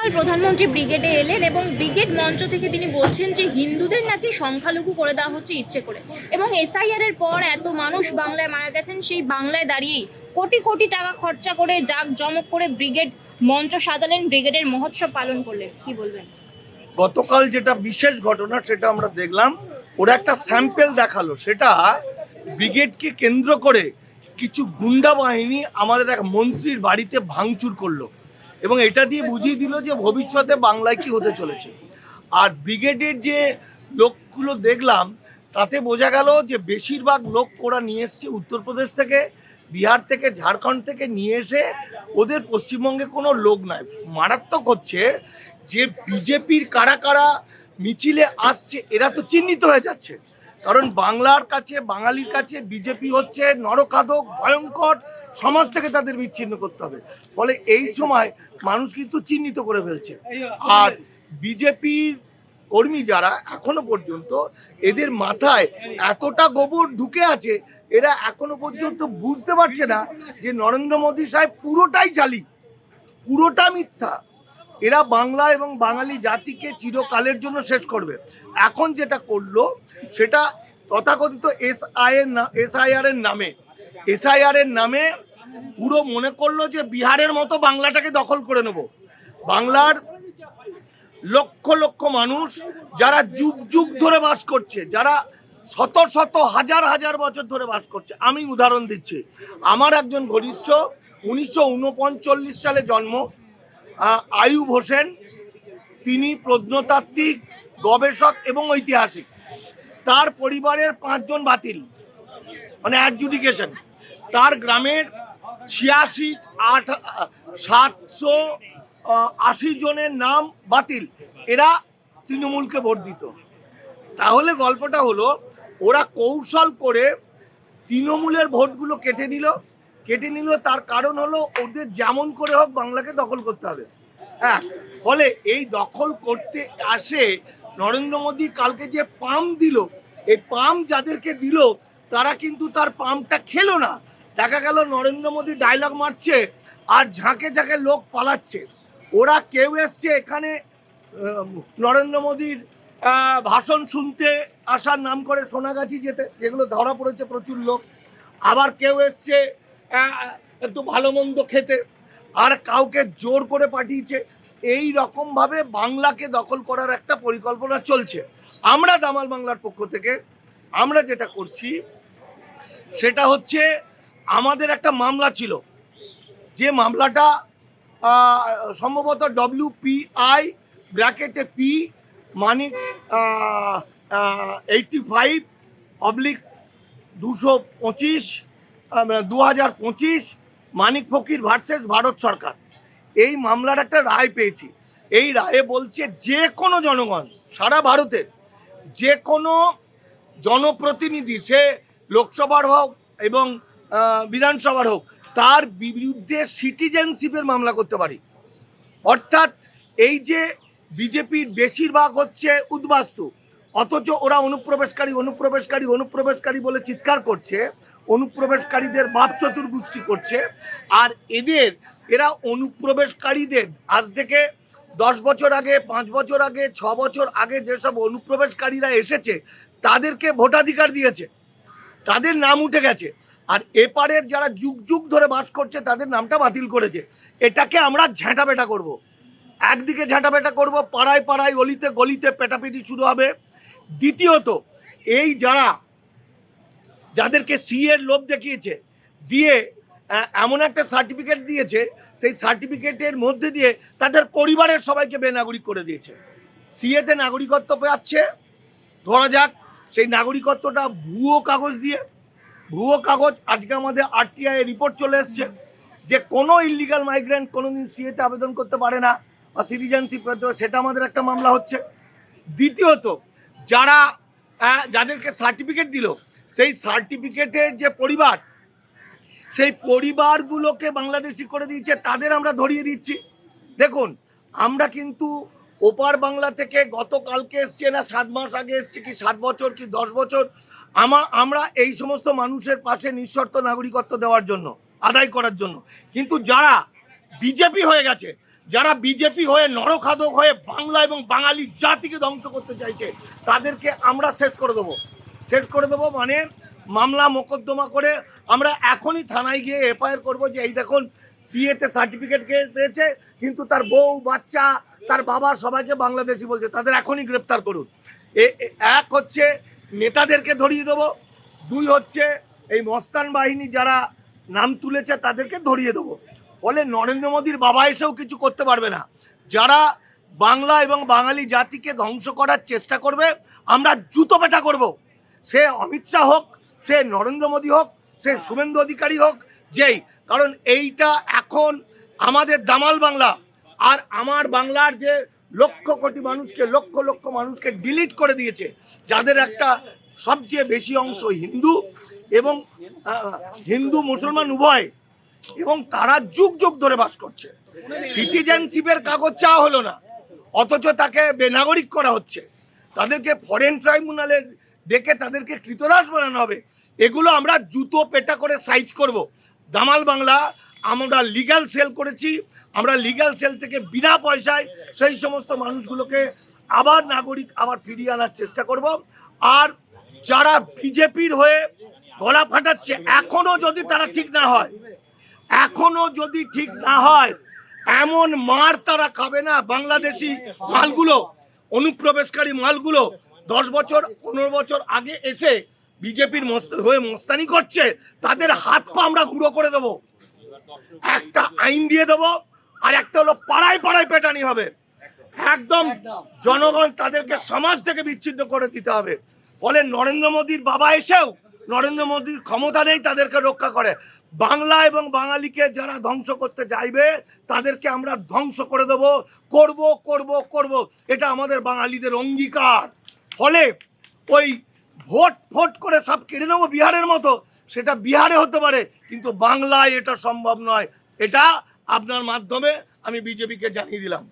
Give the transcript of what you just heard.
গতকাল প্রধানমন্ত্রী ব্রিগেডে এলেন এবং ব্রিগেড মঞ্চ থেকে তিনি বলছেন যে হিন্দুদের নাকি সংখ্যালঘু করে দেওয়া হচ্ছে ইচ্ছে করে, এবং এসআইআর এর পর এত মানুষ বাংলায় মারা গেছেন, সেই বাংলায় দাঁড়িয়েই কোটি কোটি টাকা খরচা করে জাঁকজমক করে ব্রিগেড মঞ্চ সাজালেন, ব্রিগেডের মহোৎসব পালন করলেন। কি বলবেন? গতকাল যেটা বিশেষ ঘটনা সেটা আমরা দেখলাম, ওরা একটা স্যাম্পল দেখালো, সেটা ব্রিগেডকে কেন্দ্র করে কিছু গুন্ডা বাহিনী আমাদের এক মন্ত্রীর বাড়িতে ভাঙচুর করলো এবং এটা দিয়ে বুঝিয়ে দিল যে ভবিষ্যতে বাংলায় কি হতে চলেছে। আর ব্রিগেডের যে লোকগুলো দেখলাম তাতে বোঝা গেল যে বেশিরভাগ লোক ওরা নিয়ে এসছে উত্তরপ্রদেশ থেকে, বিহার থেকে, ঝাড়খণ্ড থেকে নিয়ে এসে, ওদের পশ্চিমবঙ্গে কোনো লোক নাই। মারাত্মক হচ্ছে যে বিজেপির কারা কারা মিছিলে আসছে এরা তো চিহ্নিত হয়ে যাচ্ছে, কারণ বাংলার কাছে, বাঙালির কাছে বিজেপি হচ্ছে নরকাদক, ভয়ঙ্কর, সমাজ থেকে তাদের বিচ্ছিন্ন করতে হবে। ফলে এই সময় মানুষ কিন্তু চিহ্নিত করে ফেলছে। আর বিজেপির কর্মী যারা এখনো পর্যন্ত, এদের মাথায় এতটা গোবর ঢুকে আছে, এরা এখনো পর্যন্ত বুঝতে পারছে না যে নরেন্দ্র মোদী সাহেব পুরোটাই জালি, পুরোটা মিথ্যা। এরা বাংলা এবং বাঙালি জাতিকে চিরকালের জন্য শেষ করবে। এখন যেটা করলো সেটা তথাকথিত এসআইআর এর নামে পুরো মনে করলো যে বিহারের মতো বাংলাটাকে দখল করে নেব। বাংলার লক্ষ লক্ষ মানুষ যারা যুগ যুগ ধরে বাস করছে, যারা শত শত হাজার হাজার বছর ধরে বাস করছে। আমি উদাহরণ দিচ্ছি, আমার একজন ঘনিষ্ঠ 1939 সালে জন্ম, আয়ুব হোসেন, তিনি প্রত্নতাত্ত্বিক, গবেষক এবং ঐতিহাসিক। তার পরিবারের 5 জন বাতিল, মানে অ্যাডজুডিকেশন। তার গ্রামের 780 জনের নাম বাতিল, এরা তৃণমূলকে ভোট দিত। তাহলে গল্পটা হলো, ওরা কৌশল করে তৃণমূলের ভোটগুলো কেটে নিল। তার কারণ হলো ওদের যেমন করে হোক বাংলাকে দখল করতে হবে। হ্যাঁ, ফলে এই দখল করতে আসে নরেন্দ্র মোদী কালকে যে পাম দিল, এই পাম যাদেরকে দিল তারা কিন্তু তার পামটা খেলো না। দেখা গেল নরেন্দ্র মোদী ডায়লগ মারছে আর ঝাঁকে ঝাঁকে লোক পালাচ্ছে। ওরা কেউ এসছে এখানে নরেন্দ্র মোদীর ভাষণ শুনতে আসার নাম করে সোনাগাছি যেতে, যেগুলো ধরা পড়েছে প্রচুর লোক। আবার কেউ এসছে একটু ভালো মন্দ খেতে, আর কাউকে জোর করে পাঠিয়েছে। এই রকমভাবে বাংলাকে দখল করার একটা পরিকল্পনা চলছে। আমরা দামাল বাংলার পক্ষ থেকে আমরা যেটা করছি সেটা হচ্ছে, আমাদের একটা মামলা ছিল, যে মামলাটা সম্ভবত WPI (P) মানিক 85/225 মানিক ফকির ভার্সেস ভারত সরকার। এই মামলার একটা রায় পেয়েছি। এই রায়ে বলছে যে কোনো জনগণ, সারা ভারতের যে কোনো জনপ্রতিনিধি, সে লোকসভার হোক এবং বিধানসভার হোক, তার বিরুদ্ধে সিটিজেনশিপের মামলা করতে পারি। অর্থাৎ এই যে বিজেপির বেশিরভাগ হচ্ছে উদ্বাস্তু, অথচ ওরা অনুপ্রবেশকারী বলে চিৎকার করছে, অনুপ্রবেশকারীদের বাপ চতুর্গোষ্ঠী করছে। আর এরা অনুপ্রবেশকারীদের আজ থেকে 10 বছর আগে, 5 বছর আগে, 6 বছর আগে যেসব অনুপ্রবেশকারীরা এসেছে তাদেরকে ভোটাধিকার দিয়েছে, তাদের নাম উঠে গেছে। আর এপারের যারা যুগ যুগ ধরে বাস করছে তাদের নামটা বাতিল করেছে। এটাকে আমরা ঝাঁটাপেটা করব। একদিকে ঝাঁটাপেটা করব, পাড়ায় পাড়ায়, গলিতে গলিতে পেটাপিটি শুরু হবে। দ্বিতীয়ত, এই যাদেরকে সিএর লোভ দেখিয়েছে, দিয়ে এমন একটা সার্টিফিকেট দিয়েছে, সেই সার্টিফিকেটের মধ্যে দিয়ে তাদের পরিবারের সবাইকে বেনাগরিক করে দিয়েছে। সিএতে নাগরিকত্ব পাচ্ছে, ধরা যাক সেই নাগরিকত্বটা ভুয়ো কাগজ। আজকে আমাদের RTI রিপোর্ট চলে এসছে যে কোনো ইলিগাল মাইগ্রেন্ট কোনোদিন সিএতে আবেদন করতে পারে না বা সিটিজেনশিপ পেতে, সেটা আমাদের একটা মামলা হচ্ছে। দ্বিতীয়ত, যাদেরকে সার্টিফিকেট দিল, সেই সার্টিফিকেটের যে পরিবার, সেই পরিবারগুলোকে বাংলাদেশি করে দিয়েছে, তাদের আমরা ধরিয়ে দিচ্ছি। দেখুন, আমরা কিন্তু ওপার বাংলা থেকে গতকালকে এসছে না 7 মাস আগে এসছে, কি 7 বছর কি 10 বছর, আমরা এই সমস্ত মানুষের পাশে নিঃশর্ত নাগরিকত্ব দেওয়ার জন্য, আদায় করার জন্য। কিন্তু যারা বিজেপি হয়ে গেছে, যারা বিজেপি হয়ে নরখাদক হয়ে বাংলা এবং বাঙালি জাতিকে ধ্বংস করতে চাইছে তাদেরকে আমরা শেষ করে দেবো মানে মামলা মোকদ্দমা করে আমরা এখনই থানায় গিয়ে এফআইআর করবো যে এই দেখুন সিএতে সার্টিফিকেট পেয়েছে কিন্তু তার বউ বাচ্চা তার বাবা সবাইকে বাংলাদেশি বলছে, তাদের এখনই গ্রেপ্তার করুন। এক হচ্ছে নেতাদেরকে ধরিয়ে দেবো, দুই হচ্ছে এই মস্তান বাহিনী যারা নাম তুলেছে তাদেরকে ধরিয়ে দেবো। ফলে নরেন্দ্র মোদীর বাবা এসেও কিছু করতে পারবে না। যারা বাংলা এবং বাঙালি জাতিকে ধ্বংস করার চেষ্টা করবে আমরা জুতো পেটা করব। সে অমিত শাহ হোক, সে নরেন্দ্র মোদী হোক, সে শুভেন্দু অধিকারী হোক, যেই, কারণ এইটা এখন আমাদের দামাল বাংলা। আর আমার বাংলার যে লক্ষ কোটি মানুষকে লক্ষ লক্ষ মানুষকে ডিলিট করে দিয়েছে, যাদের একটা সবচেয়ে বেশি অংশ হিন্দু এবং হিন্দু মুসলমান উভয়, এবং তারা যুগ যুগ ধরে বাস করছে। সিটিজেনশিপের কাগজ চাওয়া হলো না, অথচ তাকে বেনাগরিক করা হচ্ছে। তাদেরকে ফরেন ট্রাইব্যুনালে ডেকে তাদেরকে কৃতদাস বানানো হবে। এগুলো আমরা জুতো পেটা করে সাইজ করব। দামাল বাংলা আমরা লিগ্যাল সেল করেছি, আমরা লিগ্যাল সেল থেকে বিনা পয়সায় সেই সমস্ত মানুষগুলোকে আবার নাগরিক আবার ফিরিয়ে আনার চেষ্টা করব। আর যারা বিজেপির হয়ে গলা ফাটাচ্ছে, এখনো যদি তারা ঠিক না হয়, এমন মার তারা খাবে না। বাংলাদেশি মালগুলো, অনুপ্রবেশকারী মালগুলো 10 বছর 15 বছর আগে এসে বিজেপির হয়ে মস্তানি করছে, তাদের হাত পা আমরা গুঁড়ো করে দেবো। একটা আইন দিয়ে দেবো, আর একটা হলো পাড়ায় পাড়ায় পেটানি হবে। একদম জনগণ তাদেরকে সমাজ থেকে বিচ্ছিন্ন করে দিতে হবে। ফলে নরেন্দ্র মোদীর বাবা এসেও নরেন্দ্র মোদীর ক্ষমতা নেই তাদেরকে রক্ষা করে। বাংলা এবং বাঙালিকে যারা ধ্বংস করতে চাইবে তাদেরকে আমরা ধ্বংস করে দেবো, করব। এটা আমাদের বাঙালিদের অঙ্গীকার। ফলে ওই ভোট করে সব কেড়ে নেবো বিহারের মতো, সেটা বিহারে হতে পারে, কিন্তু বাংলায় এটা সম্ভব নয়। এটা আপনার মাধ্যমে আমি বিজেপিকে জানিয়ে দিলাম।